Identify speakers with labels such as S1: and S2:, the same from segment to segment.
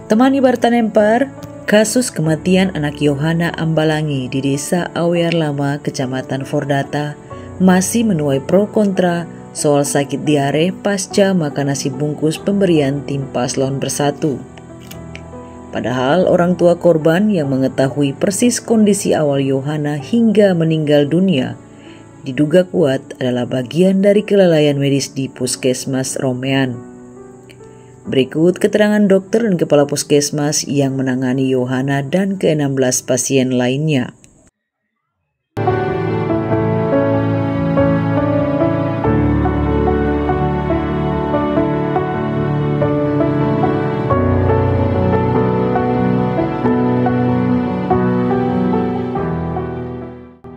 S1: Temani Bartanemper, kasus kematian anak Yohana Ambalangi di Desa Awear Lama, Kecamatan Fordata, masih menuai pro kontra soal sakit diare pasca makan nasi bungkus pemberian tim Paslon Bersatu. Padahal orang tua korban yang mengetahui persis kondisi awal Yohana hingga meninggal dunia, diduga kuat adalah bagian dari kelalaian medis di Puskesmas Romean. Berikut keterangan dokter dan kepala puskesmas yang menangani Yohana dan ke-16 pasien lainnya.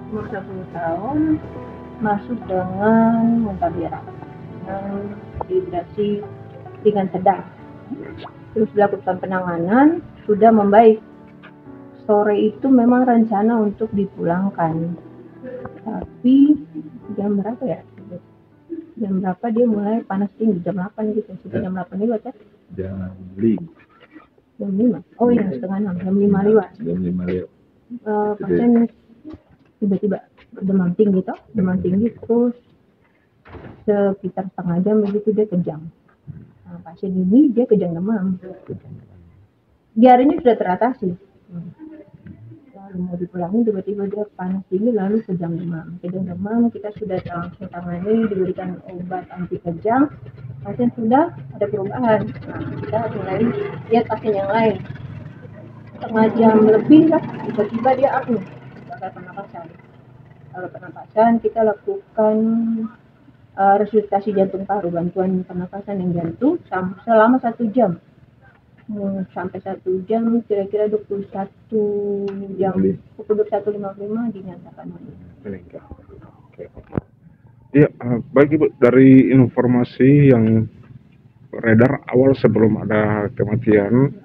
S2: Umur 10 tahun masuk dengan muntah berak dengan dehidrasi ringan sedang. Terus dilakukan penanganan, sudah membaik. Sore itu memang rencana untuk dipulangkan. Tapi jam berapa ya? Jam berapa dia mulai panas tinggi? Jam 8 gitu. Sudah jam 8 lewat ya?
S3: Jam 5.
S2: Jam 5? Oh iya, setengah 6. Jam 5 lewat.
S3: Jam 5 lewat.
S2: Pasien tiba-tiba demam tinggi toh. Demam tinggi terus sekitar setengah jam begitu dia kejang. Nah, pasien ini dia kejang demam. Diarenya sudah teratasi. Lalu mau dipulangin tiba-tiba dia panas tinggi lalu kejang demam. Kejang demam kita sudah langsung tangani, diberikan obat anti kejang. Pasien sudah ada perubahan. Nah, kita mulai lihat pasien yang lain. Setengah jam lebih lah tiba-tiba dia apni. Gagal pernapasan. Kalau pernapasan kita lakukan resusitasi jantung paru, bantuan pernapasan yang jantung selama 1 jam. Sampai 1 jam, kira-kira 21 jam, pukul 21.55 dinyatakan meninggal.
S3: Oke. Ya, baik Ibu, dari informasi yang beredar awal sebelum ada kematian,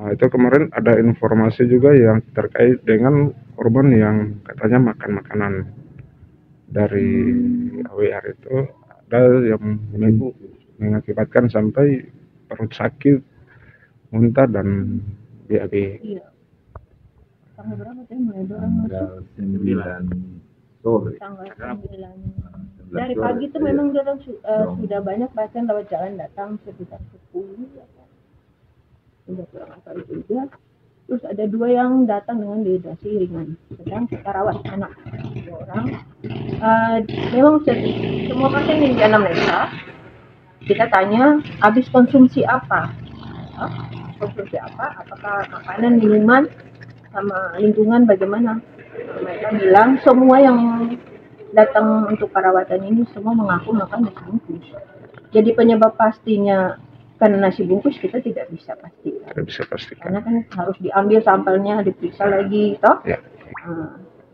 S3: itu kemarin ada informasi juga yang terkait dengan korban yang katanya makan makanan dari AWR itu, ada yang mengakibatkan sampai perut sakit, muntah dan BAB.
S2: Iya. Tanggal berapa tadi mulai dorong
S3: Tanggal 9 sore.
S2: Tanggal 9. Dari pagi itu memang dorong sudah banyak pasien lewat jalan datang sekitar 10 ya. Sudah kurang apa juga. Terus ada 2 yang datang dengan dehidrasi ringan, sedang kita rawat anak 2 orang. Memang semua pasien yang di anamnesa kita tanya habis konsumsi apa, apakah makanan, minuman, sama lingkungan bagaimana. Mereka bilang semua yang datang untuk perawatan ini semua mengaku makan nasi bungkus. Jadi penyebab pastinya karena nasi bungkus kita tidak bisa pastikan.
S3: Tidak bisa pastikan.
S2: Karena kan harus diambil sampelnya, diperiksa lagi, toh.
S3: Ya.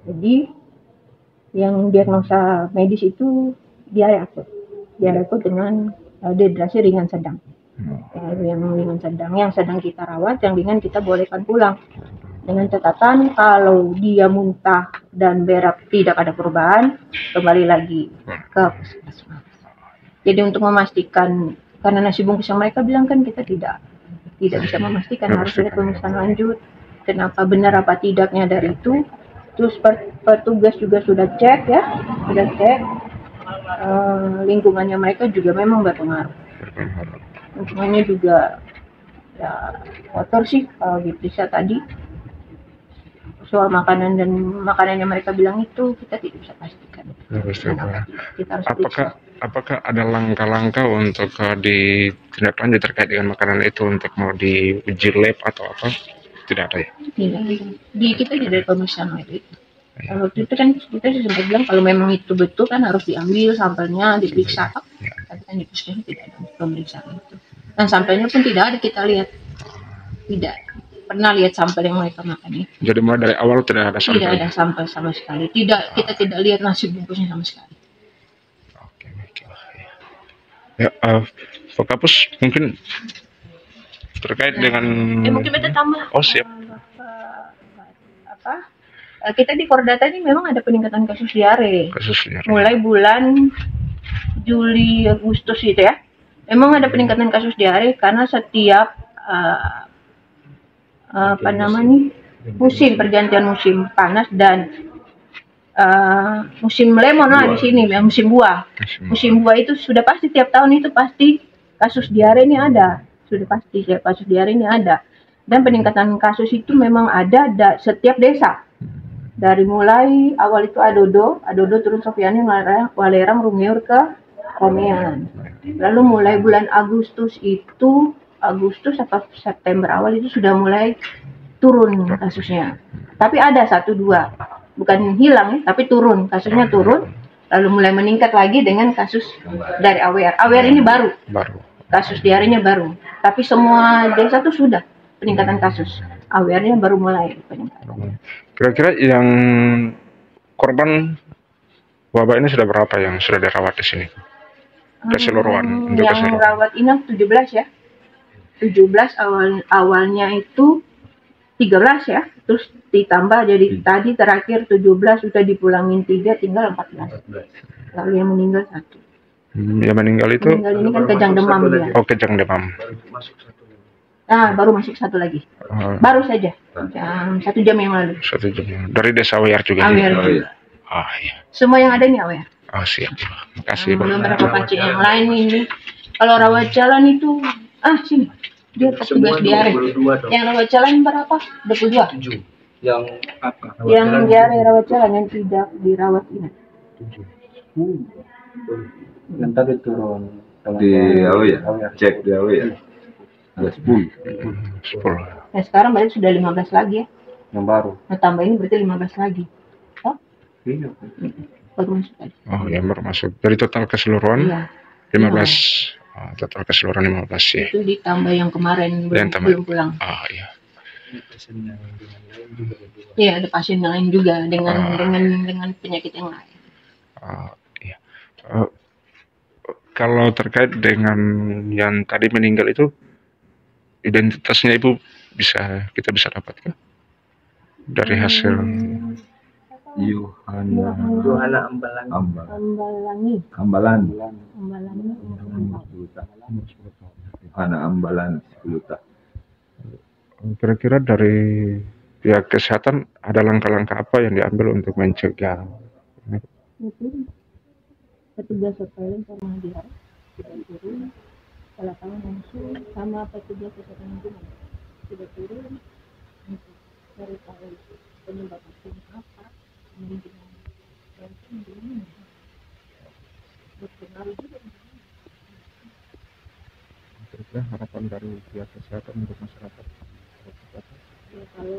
S2: Jadi yang diagnosa medis itu diare akut dengan dehidrasi ringan sedang. Yang ringan sedang, yang sedang kita rawat, yang ringan kita bolehkan pulang. Dengan catatan kalau dia muntah dan berak tidak ada perubahan, kembali lagi ke puskesmas. Jadi untuk memastikan, karena nasi bungkus yang mereka bilang kan kita tidak bisa memastikan, harus ada pemeriksaan lanjut kenapa benar apa tidaknya dari itu. Terus petugas juga sudah cek, lingkungannya mereka juga memang berpengaruh. Lingkungannya juga ya kotor sih kalau diperiksa tadi. Soal makanan dan makanan yang mereka bilang itu kita tidak bisa pastikan. Kita harus periksa.
S3: Apakah ada langkah-langkah untuk ditindaklanjuti terkait dengan makanan itu untuk mau diuji lab atau apa? Tidak ada ya?
S2: Tidak. Kita tidak ada pemeriksaan medis. Kalau itu kan kita sempat bilang kalau memang itu betul kan harus diambil sampelnya, diperiksa. Tapi kan di puskesmas tidak ada pemeriksaan itu. Dan sampelnya pun tidak ada, kita lihat. Tidak pernah lihat sampel yang mereka makan itu.
S3: Jadi mulai dari awal tidak ada sampel?
S2: Tidak ada sampel sama sekali. Kita tidak lihat nasi bungkusnya sama sekali.
S3: Ya, Fakapus mungkin terkait dengan
S2: mungkin kita tambah.
S3: Oh siap.
S2: Kita di Fordata ini memang ada peningkatan kasus diare. Mulai bulan Juli Agustus gitu ya. Memang ada peningkatan kasus diare karena setiap apa namanya, musim pergantian musim panas dan musim lemon lah di sini, ya, musim buah. Musim buah itu sudah pasti tiap tahun itu pasti kasus diare ini ada, sudah pasti ya, kasus diare ini ada. Dan peningkatan kasus itu memang ada setiap desa. Dari mulai awal itu Adodo turun Sofiani, Walerang, Rumeur ke Romean. Lalu mulai bulan Agustus atau September awal itu sudah mulai turun kasusnya. Tapi ada 1-2, bukan hilang, tapi turun, kasusnya turun. Lalu mulai meningkat lagi dengan kasus dari AWR. AWR ini baru. Kasus diarenya baru. Tapi semua desa tuh sudah peningkatan kasus. AWR-nya baru mulai peningkatan.
S3: Kira-kira yang korban wabah ini sudah berapa yang sudah dirawat di sini? Keseluruhan untuk
S2: yang rawat inap 17 ya. 17 awalnya itu 13 ya. Terus ditambah jadi tadi terakhir 17 sudah dipulangin 3, tinggal 14. Lalu yang meninggal 1.
S3: Yang meninggal itu?
S2: Meninggal ini kan kejang demam dia.
S3: Oh, kejang demam.
S2: Nah, baru masuk 1 lagi. Baru saja. 1 jam yang lalu.
S3: 1 jam. Dari desa AWR juga?
S2: AWR juga.
S3: Iya.
S2: Semua yang ada ini AWR.
S3: Oh, siap. Makasih, Pak.
S2: Beberapa pasien yang lain ini. Kalau rawat jalan itu, sini. Dia petugas diare. Yang rawat jalan berapa? 22.
S4: 7. Yang apa?
S2: Yang diare rawat jalan, yang tidak dirawat inap.
S4: 7. Yang tadi turun
S5: di AWR, cek di AWR ada 10.
S2: Nah sekarang berarti sudah 15 lagi ya.
S4: Yang baru.
S2: Nah tambah ini berarti 15 lagi. Oh?
S4: Iya.
S2: Baru masuk tadi.
S3: Oh, yang baru masuk. Dari total keseluruhan? Iya. 15. Oh, total keseluruhan 15 ya.
S2: Itu ditambah yang kemarin belum pulang.
S3: Oh iya.
S2: Iya, ada pasien yang lain juga dengan penyakit yang lain.
S3: Iya. Kalau terkait dengan yang tadi meninggal itu, identitasnya Ibu kita bisa dapatkan dari hasil
S4: Yohana
S5: Ambalangi. Yohana Ambalan 10 tahun.
S3: Kira-kira dari pihak kesehatan ada langkah-langkah apa yang diambil untuk mencegah?
S2: Petugas surveillance sama diare turun, lapangan langsung sama petugas kesehatan lingkungan sudah turun untuk cari tahu penyebab apa, kemudian berpengaruh juga.
S3: Kira-kira harapan dari pihak kesehatan untuk masyarakat?
S2: Ya, kalau